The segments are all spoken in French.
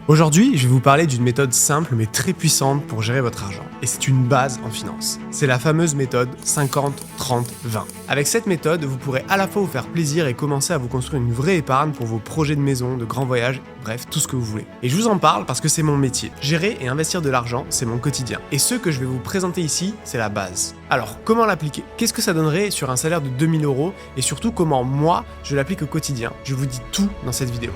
Aujourd'hui, je vais vous parler d'une méthode simple mais très puissante pour gérer votre argent. Et c'est une base en finance. C'est la fameuse méthode 50-30-20. Avec cette méthode, vous pourrez à la fois vous faire plaisir et commencer à vous construire une vraie épargne pour vos projets de maison, de grands voyages, bref, tout ce que vous voulez. Et je vous en parle parce que c'est mon métier. Gérer et investir de l'argent, c'est mon quotidien. Et ce que je vais vous présenter ici, c'est la base. Alors, comment l'appliquer? Qu'est-ce que ça donnerait sur un salaire de 2000 €? Et surtout, comment moi, je l'applique au quotidien? Je vous dis tout dans cette vidéo.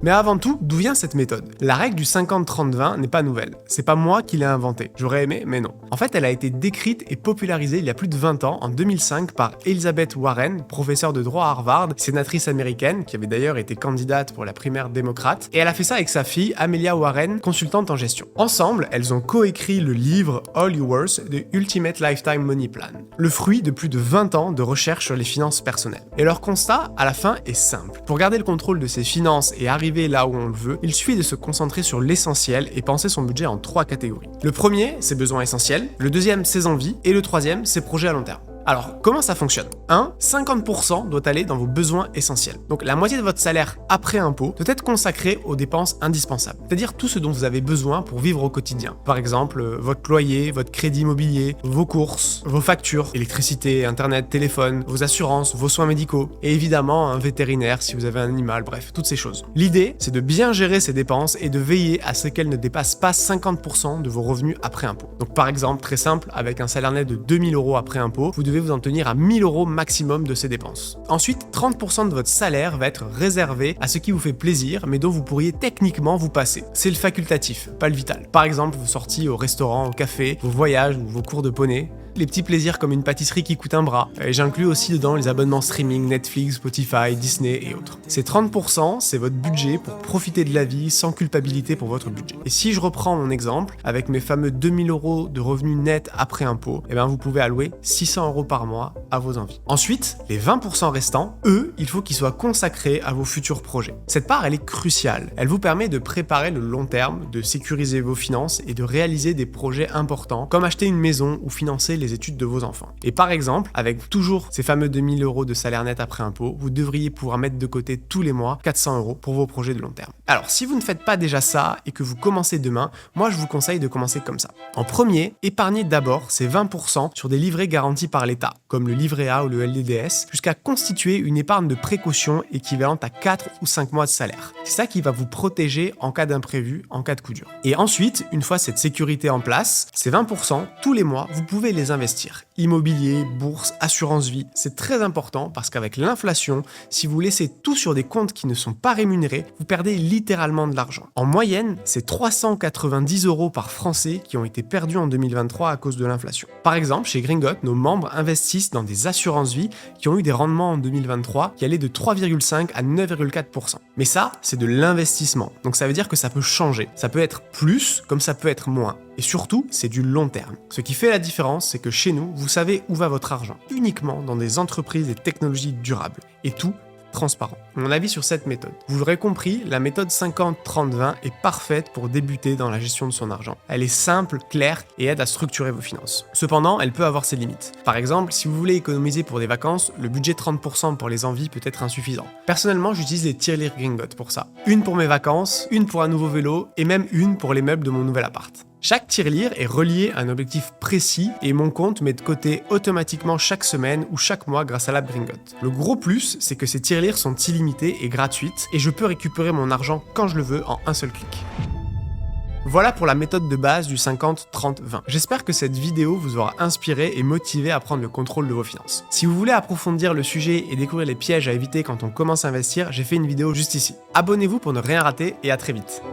Mais avant tout, d'où vient cette méthode? La règle du 50-30-20 n'est pas nouvelle. C'est pas moi qui l'ai inventée. J'aurais aimé, mais non. En fait, elle a été décrite et popularisée il y a plus de 20 ans, en 2005, par Elizabeth Warren, professeure de droit à Harvard, sénatrice américaine, qui avait d'ailleurs été candidate pour la primaire démocrate. Et elle a fait ça avec sa fille, Amelia Warren, consultante en gestion. Ensemble, elles ont coécrit le livre All Your Worth, The Ultimate Lifetime Money Plan, le fruit de plus de 20 ans de recherche sur les finances personnelles. Et leur constat, à la fin, est simple. Pour garder le contrôle de ses finances et arriver là où on le veut, il suffit de se concentrer sur l'essentiel et penser son budget en 3 catégories. Le premier, ses besoins essentiels, le deuxième, ses envies, et le troisième, ses projets à long terme. Alors, comment ça fonctionne? 50% doit aller dans vos besoins essentiels. Donc, la moitié de votre salaire après impôt doit être consacrée aux dépenses indispensables, c'est-à-dire tout ce dont vous avez besoin pour vivre au quotidien. Par exemple, votre loyer, votre crédit immobilier, vos courses, vos factures, électricité, internet, téléphone, vos assurances, vos soins médicaux, et évidemment un vétérinaire si vous avez un animal, bref, toutes ces choses. L'idée, c'est de bien gérer ces dépenses et de veiller à ce qu'elles ne dépassent pas 50% de vos revenus après impôt. Donc, par exemple, très simple, avec un salaire net de 2000 € après impôt, vous devez vous en tenir à 1000 € maximum de ces dépenses. Ensuite, 30% de votre salaire va être réservé à ce qui vous fait plaisir, mais dont vous pourriez techniquement vous passer. C'est le facultatif, pas le vital. Par exemple, vos sorties au restaurant, au café, vos voyages ou vos cours de poney. Les petits plaisirs comme une pâtisserie qui coûte un bras. Et j'inclus aussi dedans les abonnements streaming, Netflix, Spotify, Disney et autres. Ces 30%, c'est votre budget pour profiter de la vie sans culpabilité pour votre budget. Et si je reprends mon exemple, avec mes fameux 2000 € de revenus nets après impôt, vous pouvez allouer 600 € par mois à vos envies. Ensuite, les 20% restants, eux, il faut qu'ils soient consacrés à vos futurs projets. Cette part, elle est cruciale. Elle vous permet de préparer le long terme, de sécuriser vos finances et de réaliser des projets importants, comme acheter une maison ou financer les études de vos enfants. Et par exemple, avec toujours ces fameux 2000 € de salaire net après impôt, vous devriez pouvoir mettre de côté tous les mois 400 € pour vos projets de long terme. Alors, si vous ne faites pas déjà ça et que vous commencez demain, moi je vous conseille de commencer comme ça. En premier, épargnez d'abord ces 20% sur des livrets garantis par l'État, comme le livret A ou le LDDS, jusqu'à constituer une épargne de précaution équivalente à 4 ou 5 mois de salaire. C'est ça qui va vous protéger en cas d'imprévu, en cas de coup dur. Et ensuite, une fois cette sécurité en place, ces 20%, tous les mois, vous pouvez les investir. Immobilier, bourse, assurance vie, c'est très important parce qu'avec l'inflation, si vous laissez tout sur des comptes qui ne sont pas rémunérés, vous perdez littéralement de l'argent. En moyenne, c'est 390 € par Français qui ont été perdus en 2023 à cause de l'inflation. Par exemple, chez Gringot, nos membres investissent dans des assurances vie qui ont eu des rendements en 2023 qui allaient de 3,5 à 9,4%. Mais ça, c'est de l'investissement. Donc ça veut dire que ça peut changer. Ça peut être plus comme ça peut être moins. Et surtout, c'est du long terme. Ce qui fait la différence, c'est que chez nous, vous savez où va votre argent. Uniquement dans des entreprises et technologies durables. Et tout transparent. Mon avis sur cette méthode. Vous l'aurez compris, la méthode 50-30-20 est parfaite pour débuter dans la gestion de son argent. Elle est simple, claire et aide à structurer vos finances. Cependant, elle peut avoir ses limites. Par exemple, si vous voulez économiser pour des vacances, le budget 30% pour les envies peut être insuffisant. Personnellement, j'utilise les tirelires Gringot pour ça. Une pour mes vacances, une pour un nouveau vélo et même une pour les meubles de mon nouvel appart. Chaque tirelire est relié à un objectif précis et mon compte met de côté automatiquement chaque semaine ou chaque mois grâce à l'app Gringot. Le gros plus, c'est que ces tirelires sont illimités et gratuites et je peux récupérer mon argent quand je le veux en un seul clic. Voilà pour la méthode de base du 50-30-20. J'espère que cette vidéo vous aura inspiré et motivé à prendre le contrôle de vos finances. Si vous voulez approfondir le sujet et découvrir les pièges à éviter quand on commence à investir, j'ai fait une vidéo juste ici. Abonnez-vous pour ne rien rater et à très vite.